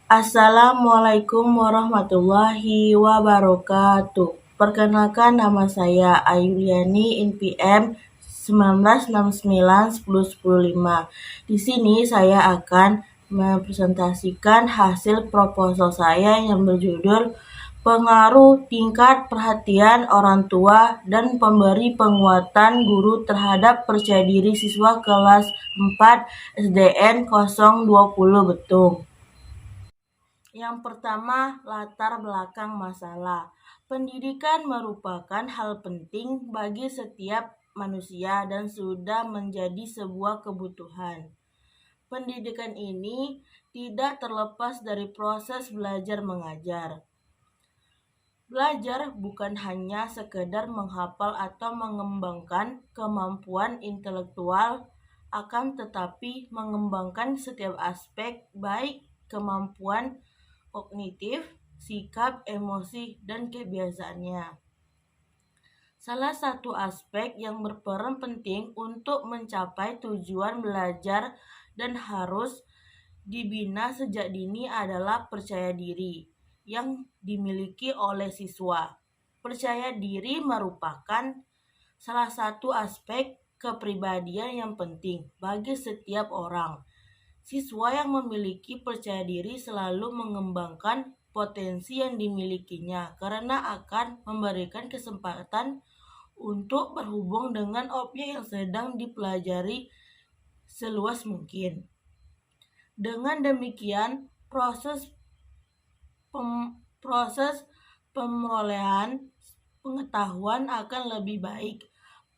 Assalamualaikum warahmatullahi wabarakatuh. Perkenalkan, nama saya Ayuliani INPM 1969 Di sini saya akan mempresentasikan hasil proposal saya yang berjudul Pengaruh tingkat perhatian orang tua dan pemberi penguatan guru terhadap percaya diri siswa kelas 4 SDN 020 Betung. Yang pertama, latar belakang masalah. Pendidikan merupakan hal penting bagi setiap manusia dan sudah menjadi sebuah kebutuhan. Pendidikan ini tidak terlepas dari proses belajar mengajar. Belajar bukan hanya sekedar menghafal atau mengembangkan kemampuan intelektual, akan tetapi mengembangkan setiap aspek baik kemampuan kognitif, sikap, emosi, dan kebiasaannya. Salah satu aspek yang berperan penting untuk mencapai tujuan belajar dan harus dibina sejak dini adalah percaya diri yang dimiliki oleh siswa. Percaya diri merupakan salah satu aspek kepribadian yang penting bagi setiap orang. Siswa yang memiliki percaya diri selalu mengembangkan potensi yang dimilikinya karena akan memberikan kesempatan untuk berhubung dengan objek yang sedang dipelajari seluas mungkin. Dengan demikian, proses pemerolehan pengetahuan akan lebih baik.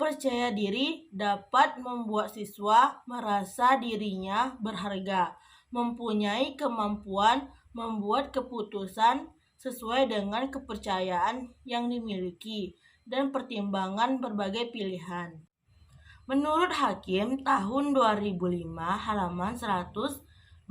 Percaya diri dapat membuat siswa merasa dirinya berharga, mempunyai kemampuan membuat keputusan sesuai dengan kepercayaan yang dimiliki dan pertimbangan berbagai pilihan. Menurut Hakim tahun 2005 halaman 121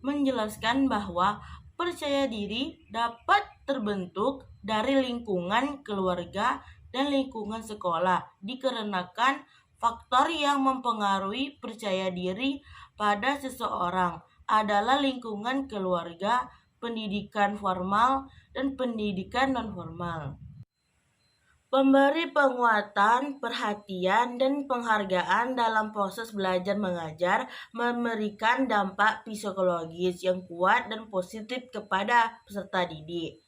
menjelaskan bahwa percaya diri dapat terbentuk dari lingkungan keluarga dan lingkungan sekolah dikarenakan faktor yang mempengaruhi percaya diri pada seseorang adalah lingkungan keluarga, pendidikan formal, dan pendidikan non-formal. Pemberi penguatan, perhatian, dan penghargaan dalam proses belajar mengajar memberikan dampak psikologis yang kuat dan positif kepada peserta didik,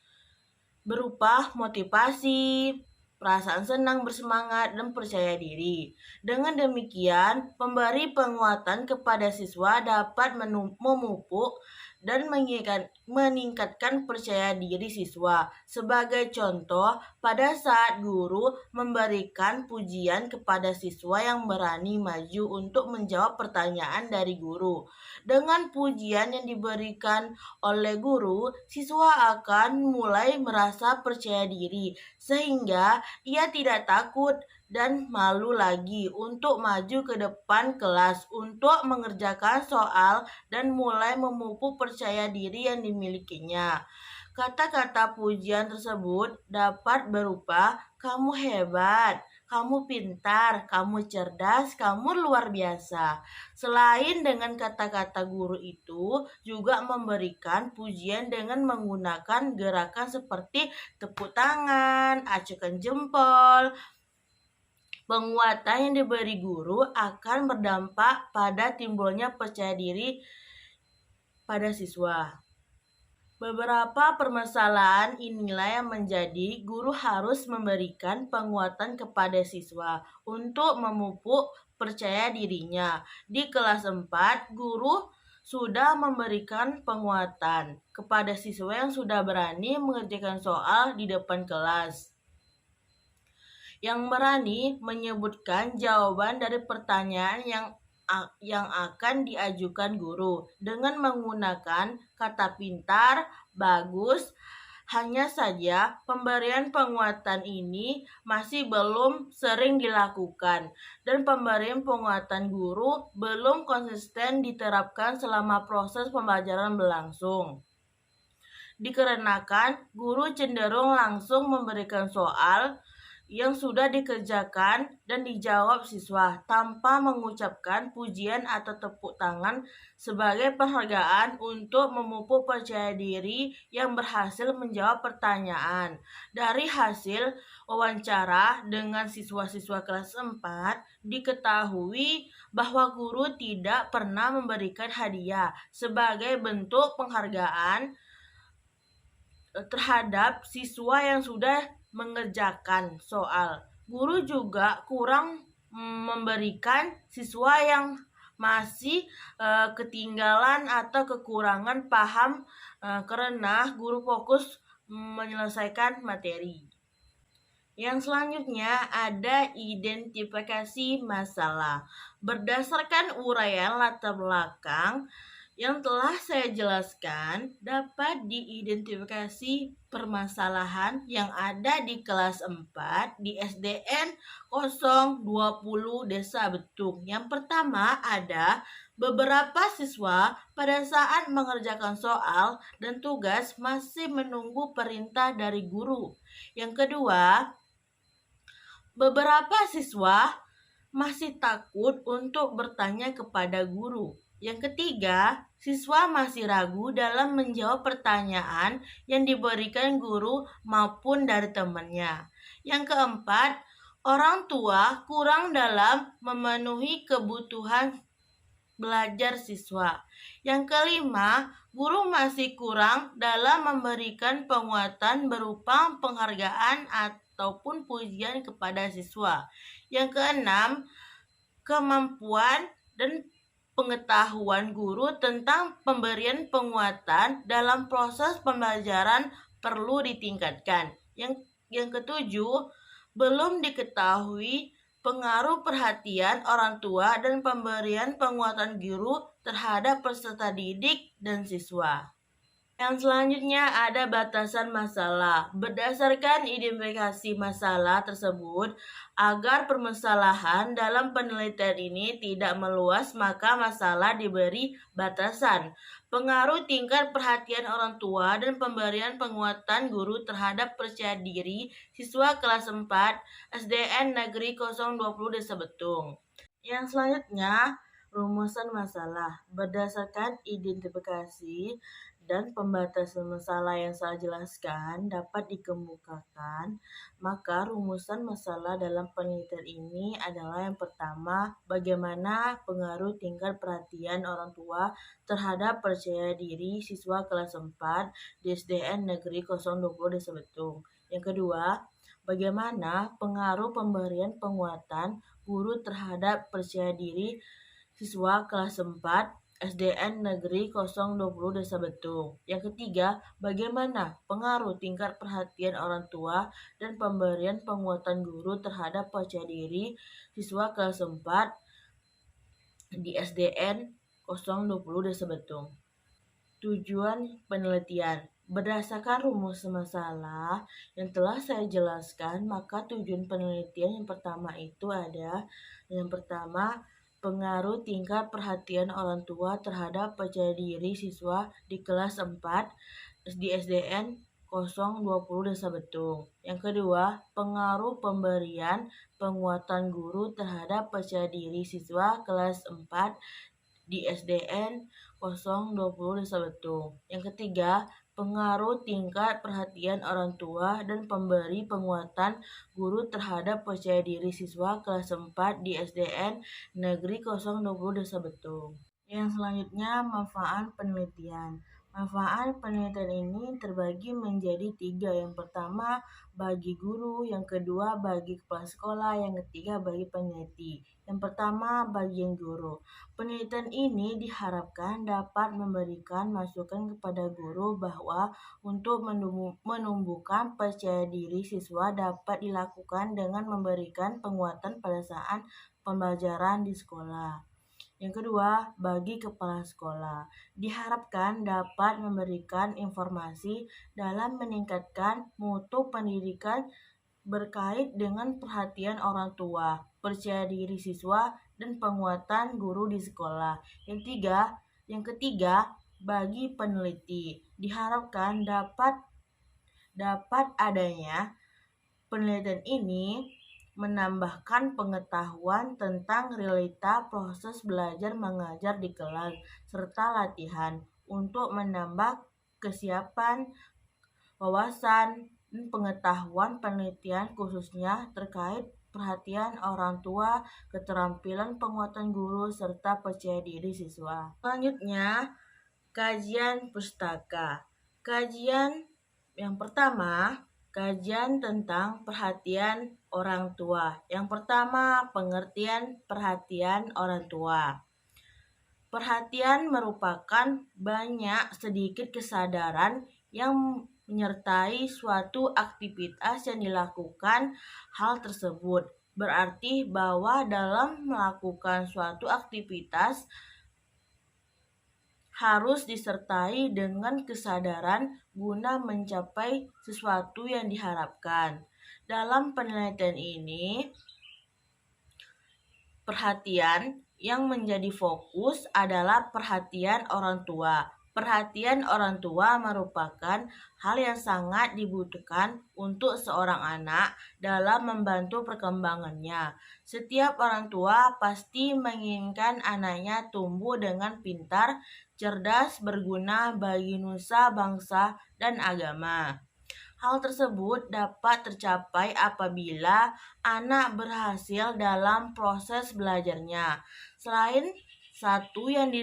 berupa motivasi, perasaan senang, bersemangat, dan percaya diri. Dengan demikian, pemberi penguatan kepada siswa dapat memupuk dan meningkatkan percaya diri siswa. Sebagai contoh, pada saat guru memberikan pujian kepada siswa yang berani maju untuk menjawab pertanyaan dari guru. Dengan pujian yang diberikan oleh guru, siswa akan mulai merasa percaya diri sehingga ia tidak takut dan malu lagi untuk maju ke depan kelas untuk mengerjakan soal dan mulai memupuk percaya diri yang dimilikinya. Kata-kata pujian tersebut dapat berupa kamu hebat, kamu pintar, kamu cerdas, kamu luar biasa. Selain dengan kata-kata guru itu juga memberikan pujian dengan menggunakan gerakan seperti tepuk tangan, acungkan jempol. Penguatan yang diberi guru akan berdampak pada timbulnya percaya diri pada siswa. Beberapa permasalahan inilah yang menjadi guru harus memberikan penguatan kepada siswa untuk memupuk percaya dirinya. Di kelas 4, guru sudah memberikan penguatan kepada siswa yang sudah berani mengerjakan soal di depan kelas, yang berani menyebutkan jawaban dari pertanyaan yang akan diajukan guru dengan menggunakan kata pintar, bagus. Hanya saja pemberian penguatan ini masih belum sering dilakukan dan pemberian penguatan guru belum konsisten diterapkan selama proses pembelajaran berlangsung. Dikarenakan guru cenderung langsung memberikan soal yang sudah dikerjakan dan dijawab siswa tanpa mengucapkan pujian atau tepuk tangan sebagai penghargaan untuk memupuk percaya diri yang berhasil menjawab pertanyaan. Dari hasil wawancara dengan siswa-siswa kelas 4, diketahui bahwa guru tidak pernah memberikan hadiah sebagai bentuk penghargaan terhadap siswa yang sudah mengerjakan soal. Guru juga kurang memberikan siswa yang masih ketinggalan atau kekurangan paham karena guru fokus menyelesaikan materi. Yang selanjutnya ada identifikasi masalah. Berdasarkan uraian latar belakang yang telah saya jelaskan, dapat diidentifikasi permasalahan yang ada di kelas 4 di SDN 020 Desa Betung. Yang pertama ada beberapa siswa pada saat mengerjakan soal dan tugas masih menunggu perintah dari guru. Yang kedua, beberapa siswa masih takut untuk bertanya kepada guru. Yang ketiga, siswa masih ragu dalam menjawab pertanyaan yang diberikan guru maupun dari temannya. Yang keempat, orang tua kurang dalam memenuhi kebutuhan belajar siswa. Yang kelima, guru masih kurang dalam memberikan penguatan berupa penghargaan ataupun pujian kepada siswa. Yang keenam, kemampuan dan pengetahuan guru tentang pemberian penguatan dalam proses pembelajaran perlu ditingkatkan. Yang ketujuh, belum diketahui pengaruh perhatian orang tua dan pemberian penguatan guru terhadap peserta didik dan siswa. Yang selanjutnya ada batasan masalah. Berdasarkan identifikasi masalah tersebut, agar permasalahan dalam penelitian ini tidak meluas, maka masalah diberi batasan. Pengaruh tingkat perhatian orang tua dan pemberian penguatan guru terhadap percaya diri siswa kelas 4 SDN Negeri 020 Desa Betung. Yang selanjutnya, rumusan masalah. Berdasarkan identifikasi dan pembatasan masalah yang saya jelaskan dapat dikemukakan, maka rumusan masalah dalam penelitian ini adalah yang pertama, bagaimana pengaruh tingkat perhatian orang tua terhadap percaya diri siswa kelas 4 di SDN Negeri 020 Desa Betung. Yang kedua, bagaimana pengaruh pemberian penguatan guru terhadap percaya diri siswa kelas 4 SDN Negeri 020 Desa Betung. Yang ketiga, bagaimana pengaruh tingkat perhatian orang tua dan pemberian penguatan guru terhadap percaya diri siswa kelas 4 di SDN 020 Desa Betung. Tujuan penelitian. Berdasarkan rumus masalah yang telah saya jelaskan, maka tujuan penelitian yang pertama itu ada yang pertama, pengaruh tingkat perhatian orang tua terhadap percaya diri siswa di kelas 4 di SDN 020 Desa Betung. Yang kedua, pengaruh pemberian penguatan guru terhadap percaya diri siswa kelas 4 di SDN 020 Desa Betung. Yang ketiga, pengaruh tingkat perhatian orang tua dan pemberi penguatan guru terhadap percaya diri siswa kelas 4 di SDN Negeri 020 Desa Betung. Yang selanjutnya, manfaat penelitian. Manfaat penelitian ini terbagi menjadi 3. Yang pertama, bagi guru. Yang kedua, bagi kepala sekolah. Yang ketiga, bagi peneliti. Yang pertama, bagi guru. Penelitian ini diharapkan dapat memberikan masukan kepada guru bahwa untuk menumbuhkan percaya diri siswa dapat dilakukan dengan memberikan penguatan pada saat pembelajaran di sekolah. Yang kedua, bagi kepala sekolah, diharapkan dapat memberikan informasi dalam meningkatkan mutu pendidikan berkait dengan perhatian orang tua, percaya diri siswa, dan penguatan guru di sekolah. Yang ketiga, bagi peneliti, diharapkan dapat adanya Penelitian ini menambahkan pengetahuan tentang realita proses belajar mengajar di kelas serta latihan untuk menambah kesiapan, wawasan, dan pengetahuan penelitian khususnya terkait perhatian orang tua, keterampilan penguatan guru, serta percaya diri siswa. Selanjutnya, kajian pustaka. Kajian yang pertama, kajian tentang perhatian orang tua. Yang pertama, pengertian perhatian orang tua. Perhatian merupakan banyak sedikit kesadaran yang menyertai suatu aktivitas yang dilakukan hal tersebut. Berarti bahwa dalam melakukan suatu aktivitas harus disertai dengan kesadaran guna mencapai sesuatu yang diharapkan. Dalam penelitian ini, perhatian yang menjadi fokus adalah perhatian orang tua. Perhatian orang tua merupakan hal yang sangat dibutuhkan untuk seorang anak dalam membantu perkembangannya. Setiap orang tua pasti menginginkan anaknya tumbuh dengan pintar, cerdas, berguna bagi nusa, bangsa, dan agama. Hal tersebut dapat tercapai apabila anak berhasil dalam proses belajarnya. Selain satu yang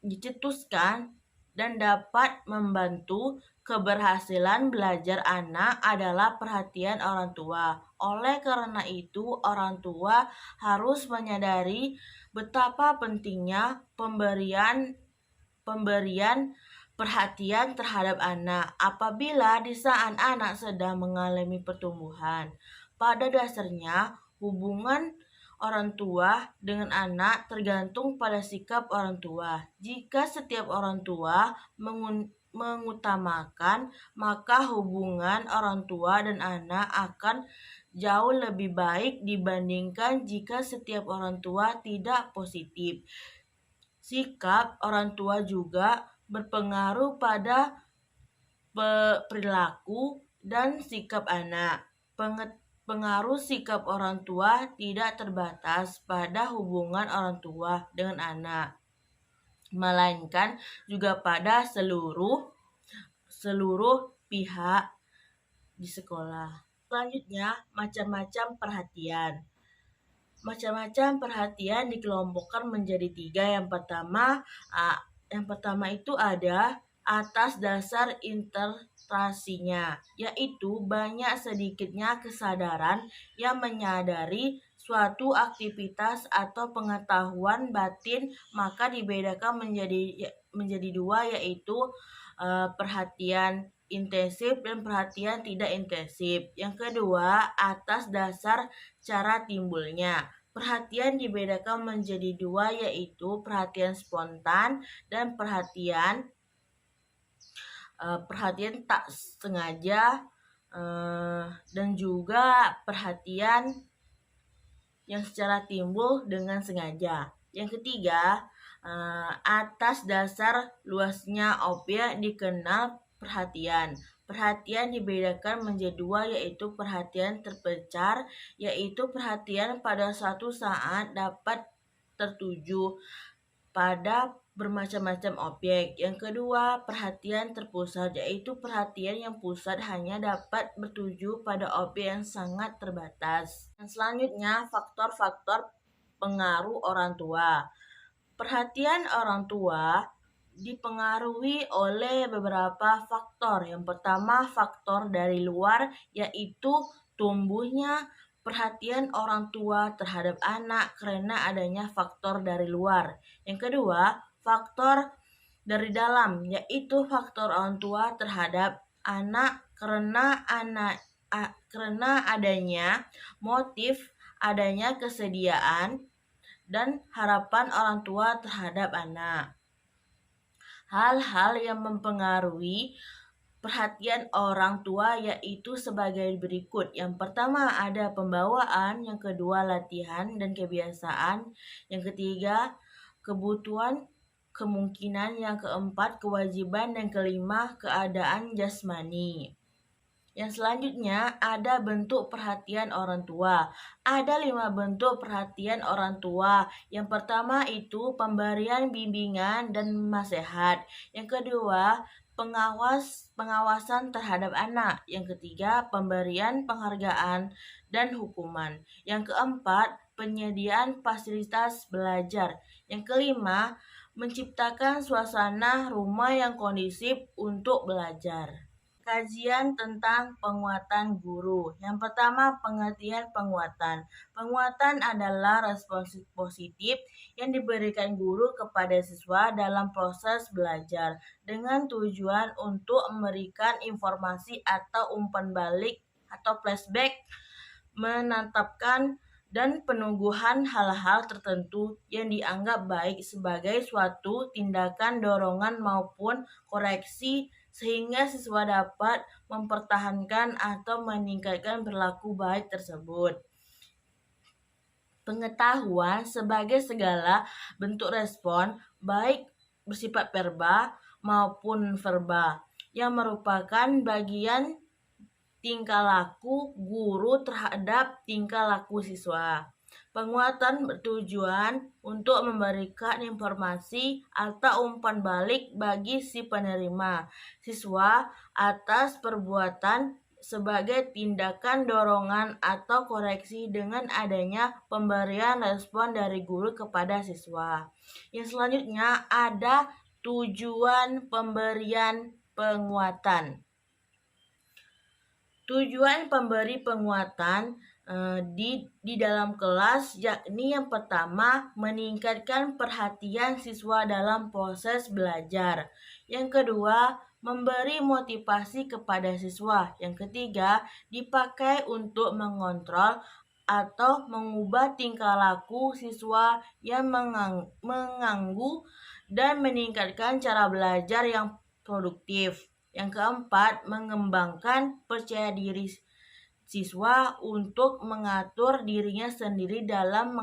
dicetuskan dan dapat membantu keberhasilan belajar anak adalah perhatian orang tua. Oleh karena itu, orang tua harus menyadari betapa pentingnya pemberian perhatian terhadap anak apabila di saat anak sedang mengalami pertumbuhan. Pada dasarnya, hubungan orang tua dengan anak tergantung pada sikap orang tua. Jika setiap orang tua mengutamakan, maka hubungan orang tua dan anak akan jauh lebih baik dibandingkan jika setiap orang tua tidak positif. Sikap orang tua juga berpengaruh pada perilaku dan sikap anak. Pengaruh sikap orang tua tidak terbatas pada hubungan orang tua dengan anak, melainkan juga pada seluruh pihak di sekolah. Selanjutnya, macam-macam perhatian. Macam-macam perhatian dikelompokkan menjadi 3. Yang pertama itu ada atas dasar interestasinya, yaitu banyak sedikitnya kesadaran yang menyadari suatu aktivitas atau pengetahuan batin, maka dibedakan menjadi 2, yaitu perhatian intensif dan perhatian tidak intensif. Yang kedua, atas dasar cara timbulnya. Perhatian dibedakan menjadi 2, yaitu perhatian spontan dan perhatian tak sengaja, dan juga perhatian yang secara timbul dengan sengaja. Yang ketiga, atas dasar luasnya objek dikenal perhatian. Perhatian dibedakan menjadi 2, yaitu perhatian terpencar, yaitu perhatian pada suatu saat dapat tertuju pada bermacam-macam objek. Yang kedua, perhatian terpusat, yaitu perhatian yang pusat hanya dapat bertuju pada objek yang sangat terbatas. Dan selanjutnya, faktor-faktor pengaruh orang tua. Perhatian orang tua dipengaruhi oleh beberapa faktor. Yang pertama, faktor dari luar, yaitu tumbuhnya perhatian orang tua terhadap anak karena adanya faktor dari luar. Yang kedua, faktor dari dalam, yaitu faktor orang tua terhadap anak karena adanya motif, adanya kesediaan dan harapan orang tua terhadap anak. Hal-hal yang mempengaruhi perhatian orang tua yaitu sebagai berikut. Yang pertama ada pembawaan, yang kedua latihan dan kebiasaan, yang ketiga kebutuhan, kemungkinan, yang keempat kewajiban, dan kelima keadaan jasmani. Yang selanjutnya ada bentuk perhatian orang tua. Ada 5 bentuk perhatian orang tua. Yang pertama itu pemberian bimbingan dan nasihat. Yang kedua, pengawasan terhadap anak. Yang ketiga, pemberian penghargaan dan hukuman. Yang keempat, penyediaan fasilitas belajar. Yang kelima, menciptakan suasana rumah yang kondusif untuk belajar. Kajian tentang penguatan guru. Yang pertama, pengertian penguatan. Penguatan adalah respons positif yang diberikan guru kepada siswa dalam proses belajar dengan tujuan untuk memberikan informasi atau umpan balik atau flashback, menetapkan dan peneguhan hal-hal tertentu yang dianggap baik sebagai suatu tindakan dorongan maupun koreksi sehingga siswa dapat mempertahankan atau meningkatkan perilaku baik tersebut. Pengetahuan sebagai segala bentuk respon baik bersifat verbal maupun verbal yang merupakan bagian tingkah laku guru terhadap tingkah laku siswa. Penguatan bertujuan untuk memberikan informasi atau umpan balik bagi si penerima siswa atas perbuatan sebagai tindakan dorongan atau koreksi dengan adanya pemberian respon dari guru kepada siswa. Yang selanjutnya ada tujuan pemberian penguatan. Tujuan pemberi penguatan di dalam kelas yakni yang pertama meningkatkan perhatian siswa dalam proses belajar. Yang kedua, memberi motivasi kepada siswa. Yang ketiga, dipakai untuk mengontrol atau mengubah tingkah laku siswa yang mengganggu dan meningkatkan cara belajar yang produktif. Yang keempat, mengembangkan percaya diri siswa untuk mengatur dirinya sendiri dalam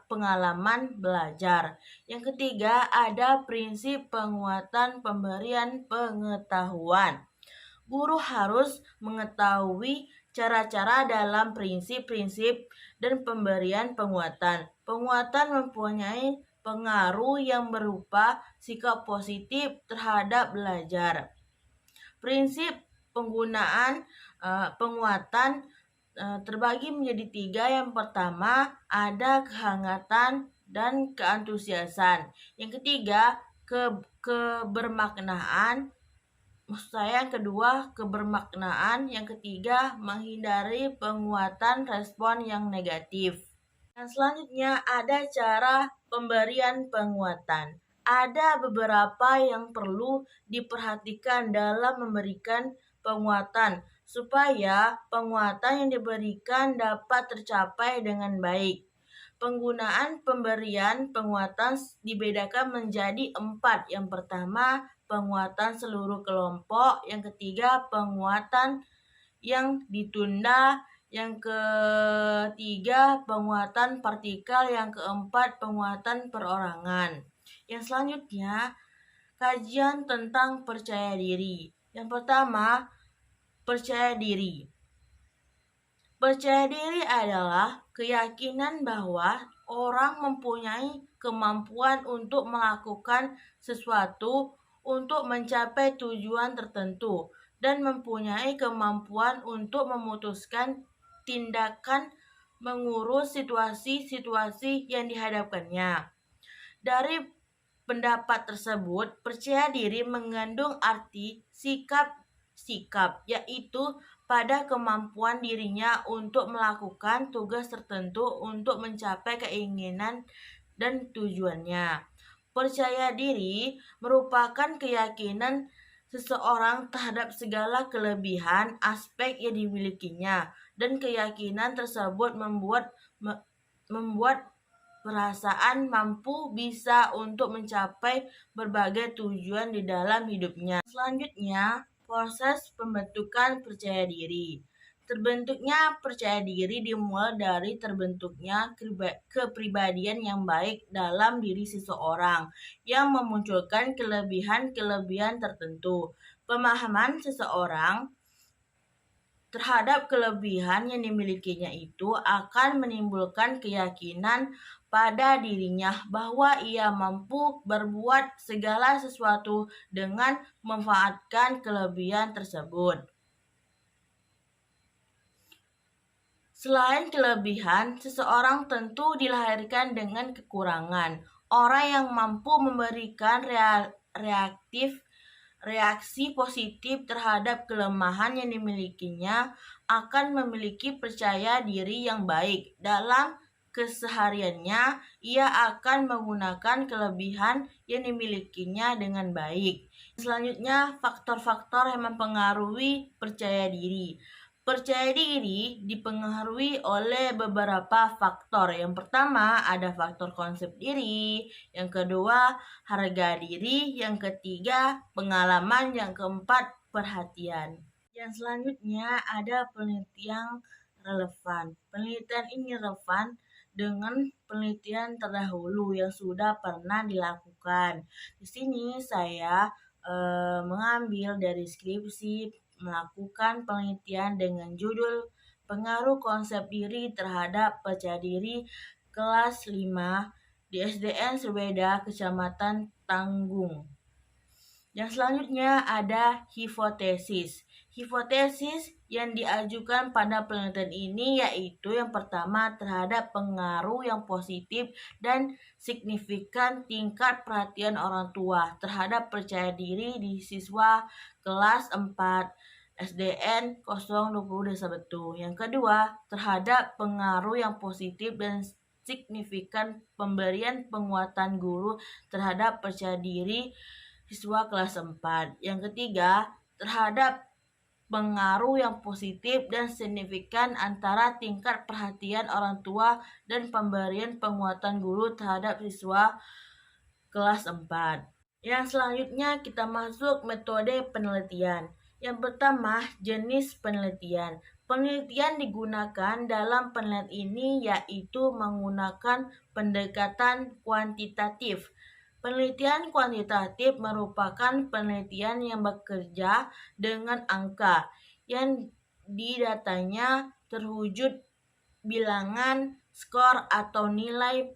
pengalaman belajar. Yang ketiga, ada prinsip penguatan pemberian pengetahuan. Guru harus mengetahui cara-cara dalam prinsip-prinsip dan pemberian penguatan. Penguatan mempunyai pengaruh yang berupa sikap positif terhadap belajar. Prinsip penggunaan penguatan terbagi menjadi 3. Yang pertama, ada kehangatan dan keantusiasan. Yang ketiga, kebermaknaan. Yang kedua, kebermaknaan. Yang ketiga, menghindari penguatan respon yang negatif. Dan selanjutnya ada cara pemberian penguatan. Ada beberapa yang perlu diperhatikan dalam memberikan penguatan supaya penguatan yang diberikan dapat tercapai dengan baik. Penggunaan pemberian penguatan dibedakan menjadi 4. Yang pertama, penguatan seluruh kelompok. Yang ketiga, penguatan yang ditunda. Yang ketiga, penguatan partikel. Yang keempat, penguatan perorangan. Yang selanjutnya, kajian tentang percaya diri. Yang pertama, percaya diri. Percaya diri adalah keyakinan bahwa orang mempunyai kemampuan untuk melakukan sesuatu untuk mencapai tujuan tertentu dan mempunyai kemampuan untuk memutuskan tindakan mengurus situasi-situasi yang dihadapkannya. Dari pendapat tersebut, percaya diri mengandung arti sikap, yaitu pada kemampuan dirinya untuk melakukan tugas tertentu untuk mencapai keinginan dan tujuannya. Percaya diri merupakan keyakinan seseorang terhadap segala kelebihan aspek yang dimilikinya, dan keyakinan tersebut membuat perasaan mampu bisa untuk mencapai berbagai tujuan di dalam hidupnya. Selanjutnya, proses pembentukan percaya diri. Terbentuknya percaya diri dimulai dari terbentuknya kepribadian yang baik dalam diri seseorang yang memunculkan kelebihan-kelebihan tertentu. Pemahaman seseorang terhadap kelebihan yang dimilikinya itu akan menimbulkan keyakinan pada dirinya bahwa ia mampu berbuat segala sesuatu dengan memanfaatkan kelebihan tersebut. Selain kelebihan, seseorang tentu dilahirkan dengan kekurangan. Orang yang mampu memberikan reaksi positif terhadap kelemahan yang dimilikinya akan memiliki percaya diri yang baik. Dalam kesehariannya, ia akan menggunakan kelebihan yang dimilikinya dengan baik. Selanjutnya, faktor-faktor yang mempengaruhi percaya diri. Percaya diri dipengaruhi oleh beberapa faktor. Yang pertama ada faktor konsep diri, yang kedua harga diri, yang ketiga pengalaman, yang keempat perhatian. Yang selanjutnya ada penelitian relevan. Penelitian ini relevan dengan penelitian terdahulu yang sudah pernah dilakukan. Di sini saya mengambil dari skripsi melakukan penelitian dengan judul Pengaruh Konsep Diri Terhadap Percaya Diri kelas 5 di SDN Serbeda, Kecamatan Tanggung. Yang selanjutnya ada hipotesis. Hipotesis yang diajukan pada penelitian ini yaitu yang pertama terhadap pengaruh yang positif dan signifikan tingkat perhatian orang tua terhadap percaya diri di siswa kelas 4 SDN 020 Desa Betung. Yang kedua, terhadap pengaruh yang positif dan signifikan pemberian penguatan guru terhadap percaya diri siswa kelas 4. Yang ketiga, terhadap pengaruh yang positif dan signifikan antara tingkat perhatian orang tua dan pemberian penguatan guru terhadap siswa kelas 4. Yang selanjutnya kita masuk metode penelitian. Yang pertama, jenis penelitian. Penelitian digunakan dalam penelitian ini yaitu menggunakan pendekatan kuantitatif. Penelitian kuantitatif merupakan penelitian yang bekerja dengan angka yang di datanya terwujud bilangan, skor atau nilai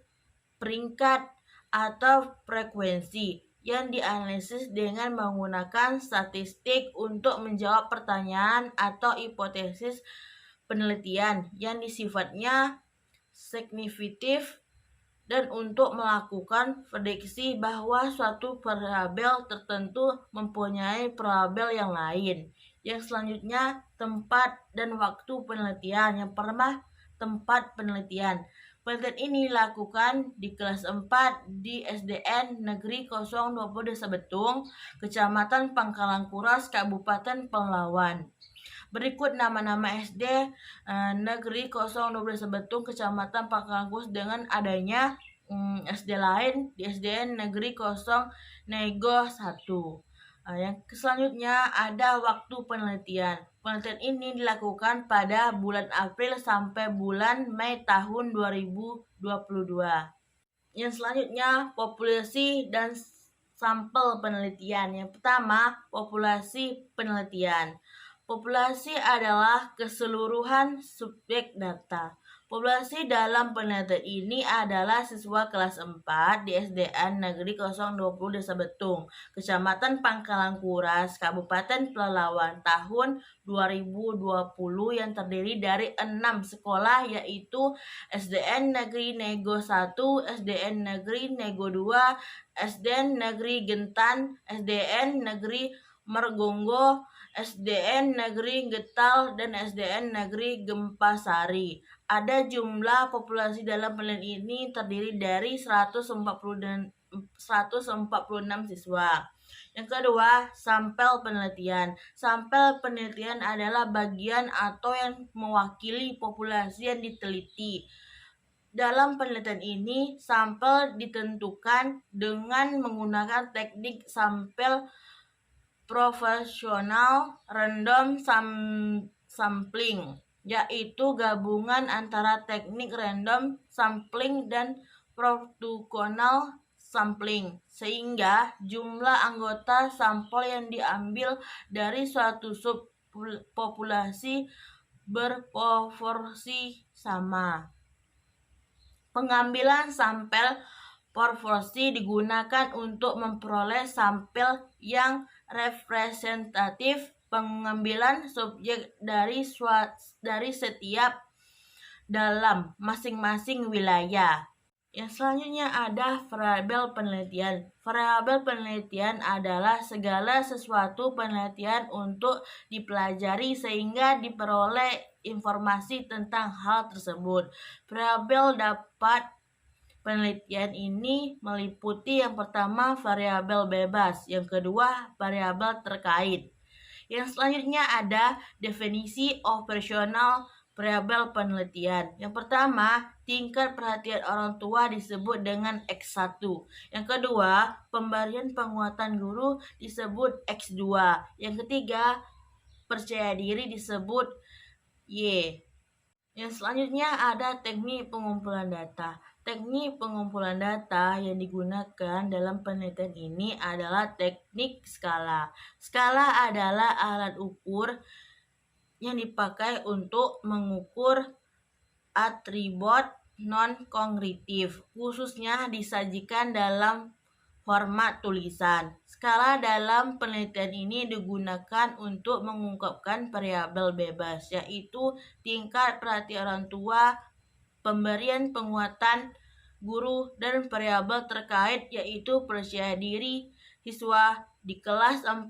peringkat atau frekuensi yang dianalisis dengan menggunakan statistik untuk menjawab pertanyaan atau hipotesis penelitian yang sifatnya signifitif dan untuk melakukan prediksi bahwa suatu variabel tertentu mempunyai variabel yang lain. Yang selanjutnya tempat dan waktu penelitian. Yang pertama tempat penelitian. Penelitian ini dilakukan di kelas 4 di SDN Negeri 020 Desa Betung, Kecamatan Pangkalan Kuras, Kabupaten Palawan. Berikut nama-nama SD Negeri 020 Desa Betung, Kecamatan Pangkalan Kuras dengan adanya SD lain di SDN Negeri 0 Nego 1. Yang selanjutnya ada waktu penelitian. Penelitian ini dilakukan pada bulan April sampai bulan Mei tahun 2022. Yang selanjutnya populasi dan sampel penelitian. Yang pertama, populasi penelitian. Populasi adalah keseluruhan subjek data. Populasi dalam penelitian ini adalah siswa kelas 4 di SDN Negeri 020 Desa Betung, Kecamatan Pangkalan Kuras, Kabupaten Pelalawan tahun 2020 yang terdiri dari 6 sekolah yaitu SDN Negeri Nego 1, SDN Negeri Nego 2, SDN Negeri Gentan, SDN Negeri Mergonggo, SDN Negeri Getal, dan SDN Negeri Gempasari. Ada jumlah populasi dalam penelitian ini terdiri dari 146 siswa. Yang kedua, sampel penelitian. Sampel penelitian adalah bagian atau yang mewakili populasi yang diteliti. Dalam penelitian ini, sampel ditentukan dengan menggunakan teknik sampel profesional random sampling, yaitu gabungan antara teknik random sampling dan proportional sampling, sehingga jumlah anggota sampel yang diambil dari suatu populasi berproporsi sama. Pengambilan sampel proporsi digunakan untuk memperoleh sampel yang representatif. Pengambilan subjek dari setiap dalam masing-masing wilayah. Yang selanjutnya ada variabel penelitian. Variabel penelitian adalah segala sesuatu penelitian untuk dipelajari sehingga diperoleh informasi tentang hal tersebut. Variabel dapat penelitian ini meliputi yang pertama variabel bebas, yang kedua variabel terkait. Yang selanjutnya ada definisi operasional variabel penelitian. Yang pertama, tingkat perhatian orang tua disebut dengan X1. Yang kedua, pemberian penguatan guru disebut X2. Yang ketiga, percaya diri disebut Y. Yang selanjutnya ada teknik pengumpulan data. Teknik pengumpulan data yang digunakan dalam penelitian ini adalah teknik skala. Skala adalah alat ukur yang dipakai untuk mengukur atribut non-kognitif, khususnya disajikan dalam format tulisan. Skala dalam penelitian ini digunakan untuk mengungkapkan variabel bebas, yaitu tingkat perhatian orang tua, pemberian penguatan guru, dan variabel terkait yaitu percaya diri siswa di kelas 4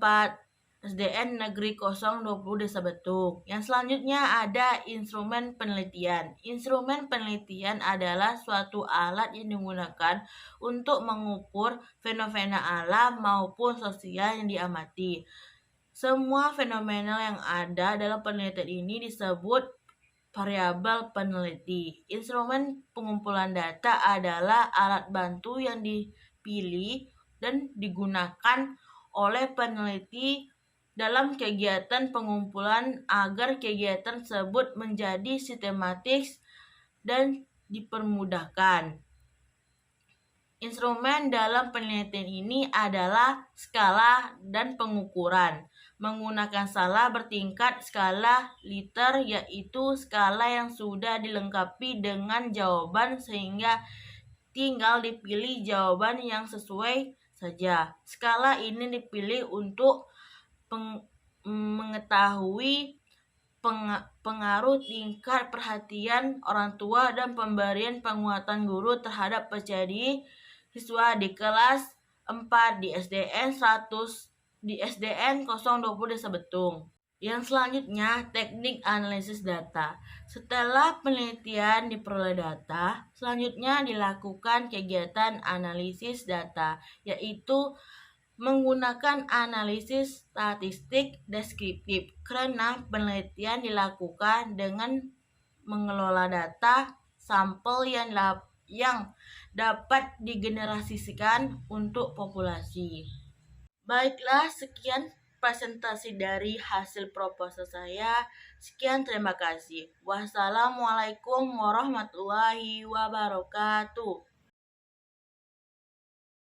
SDN Negeri 020 Desa Betung. Yang selanjutnya ada instrumen penelitian. Instrumen penelitian adalah suatu alat yang digunakan untuk mengukur fenomena alam maupun sosial yang diamati. Semua fenomena yang ada dalam penelitian ini disebut variabel peneliti. Instrumen pengumpulan data adalah alat bantu yang dipilih dan digunakan oleh peneliti dalam kegiatan pengumpulan agar kegiatan tersebut menjadi sistematis dan dipermudahkan. Instrumen dalam penelitian ini adalah skala dan pengukuran. Menggunakan skala bertingkat skala liter, yaitu skala yang sudah dilengkapi dengan jawaban sehingga tinggal dipilih jawaban yang sesuai saja. Skala ini dipilih untuk mengetahui pengaruh tingkat perhatian orang tua dan pemberian penguatan guru terhadap percaya diri siswa di kelas 4 di SDN 020 Desa Betung. Yang selanjutnya, teknik analisis data. Setelah penelitian diperoleh data, selanjutnya dilakukan kegiatan analisis data, yaitu menggunakan analisis statistik deskriptif, karena penelitian dilakukan dengan mengelola data sampel yang dapat digenerasikan untuk populasi. Baiklah, sekian presentasi dari hasil proposal saya. Sekian, terima kasih. Wassalamualaikum warahmatullahi wabarakatuh.